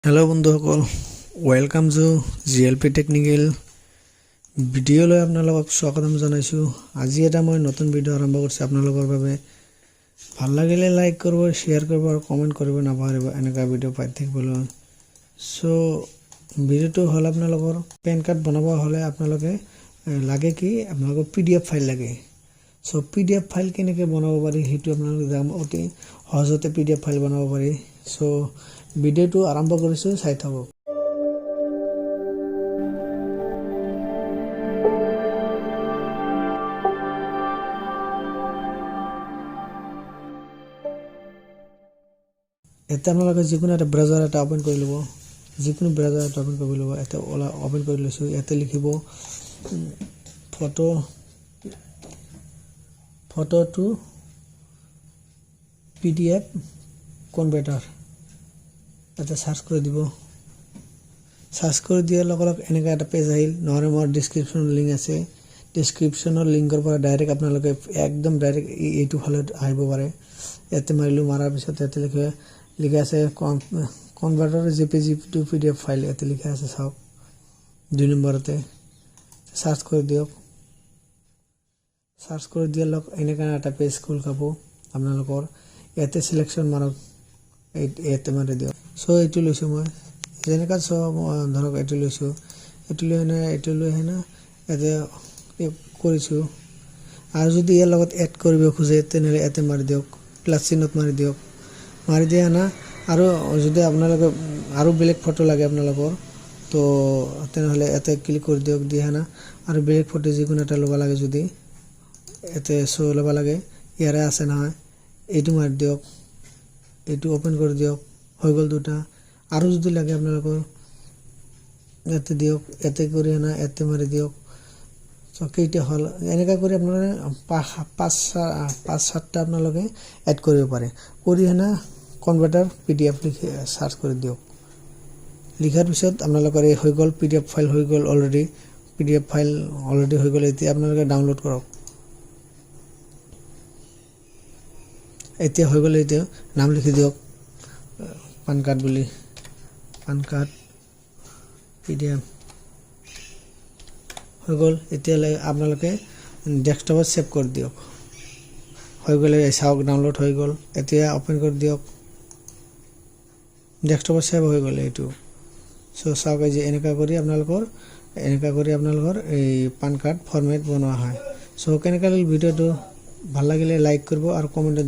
Hello बंधुসকল welcome to GLP technical ভিডিঅ'লৈ আপোনালোকক স্বাগতম জনাইছো। আজি এটা মই নতুন ভিডিঅ' আৰম্ভ কৰিছো আপোনালোকৰ বাবে। ভাল লাগিলে লাইক কৰিব, শেয়াৰ কৰিব আৰু কমেন্ট কৰিব নাপাহৰিব এনেকা ভিডিঅ' পাই থাকিবলৈ। সো ভিডিঅ'টো হল আপোনালোকৰ পেন কাৰ্ড বনাব হলে আপোনালোকে লাগে কি আপোনালোকৰ পিডিএফ ফাইল লাগে। সো পিডিএফ ফাইল কেনেকৈ বনাব পাৰি হেতু আপোনালোকে অতি সহজতে পিডিএফ ফাইল বনাব পাৰি। সো ভিডিঅ'টো আৰম্ভ কৰিছো, চাই থাকক। এটা আপোনালোকে যিকোনো এটা ব্ৰাউজাৰ এটা ওপেন কৰি লব, যিকোনো ব্ৰাউজাৰ এটা ওপেন কৰি লব। এটা ওপেন কৰি লৈছো, ইয়াতে লিখিব ফটো টু পিডিএফ কনভাৰ্টাৰ। এটা সাৰ্চ কৰে দিব। সাৰ্চ কৰে দিয়াৰ লগে লগে এনেকা একটা পেজ আহিল। নহলে মোৰ ডেসক্ৰিপশন লিংক আছে, ডেসক্ৰিপশনৰ লিংকৰ পৰা ডাইৰেক্ট আপোনালোকে একদম ডাইৰেক্ট এইটো ফালে আহিব পাৰে। ইয়াতে মাৰিলো, মাৰাৰ পিছত ইয়াতে লিখা আছে converter JPG two PDF file. ইয়াতে লিখা আছে চাওক 2 নম্বৰতে। সাৰ্চ কৰে দিয়ক। সাৰ্চ কৰে দিয়াৰ লগে এনেকা এটা পেজ খোল খাব আপোনালোকৰ। ইয়াতে সিলেকশন মাৰক, ইয়াতে মাৰি দিয়ক। সো এইটো লৈছো মই যেনেকা সব ধৰক এইটো লৈছো, এইটো লৈ না ইয়াতে কৰিছো। আৰু যদি ইয়াৰ লগত এড কৰিব খোজে তেনেহলে ইয়াতে মাৰি দিয়ক, প্লাস চিহ্নত মাৰি দিয়ক। মাৰি দিয়া না আৰু যদি আপোনালোকে আৰু বেলেগ ফটো লাগে আপোনালোকৰ তো তেনেহলে ইয়াতে ক্লিক কৰি দিয়ক। দিয়া না আৰু বেলেগ ফটো যিকোনো এটা ল'ব লাগে, যদি ইয়াতে শো ল'ব লাগে ইয়াৰে আছে নহয়, এইটো মাৰি দিয়ক। এইটো ওপেন কৰি দিয়ক, হৈ গল দুটা। আৰু যদি লাগে আপোনালোকৰ ইয়াতে দিয়ক, ইয়াতে কৰি না ইয়াতে মাৰি দিয়ক। সো কেইটা হল এনেকা কৰি আপোনালোকে 5-7টা আপোনালোকে এড কৰিব পাৰে। কৰি না কনভাৰ্টাৰ পিডিএফ লিখি সাৰ্চ কৰি দিয়ক। লিখাৰ পিছত আপোনালোকৰ এই হৈ গল পিডিএফ ফাইল হৈ গল অলৰেডি। পিডিএফ ফাইল অলৰেডি হৈ গল। এতিয়া আপোনালোকে ডাউনলোড কৰক। এতিয়া হৈ গল। এতিয়া নাম লিখি দিয়ক পান কাৰ্ড বুলি, পান কাৰ্ড পিডিএফ হৈ গল। এতিয়া আপোনালোকে ডেস্কটপত সেভ কৰি দিয়ক। হৈ গলে চাওক ডাউনলোড হৈ গল। এতিয়া ওপেন কৰি দিয়ক। ডেস্কটপত সেভ হৈ গল এইটো। সো চাওক যে এনেকা কৰি আপোনালোকৰ এই পান কাৰ্ড ফৰমেট বনোৱা হয়। সো কেনেকা লাগিল ভিডিঅ'টো? ভাল লাগিলে লাইক কৰিব আৰু কমেন্টত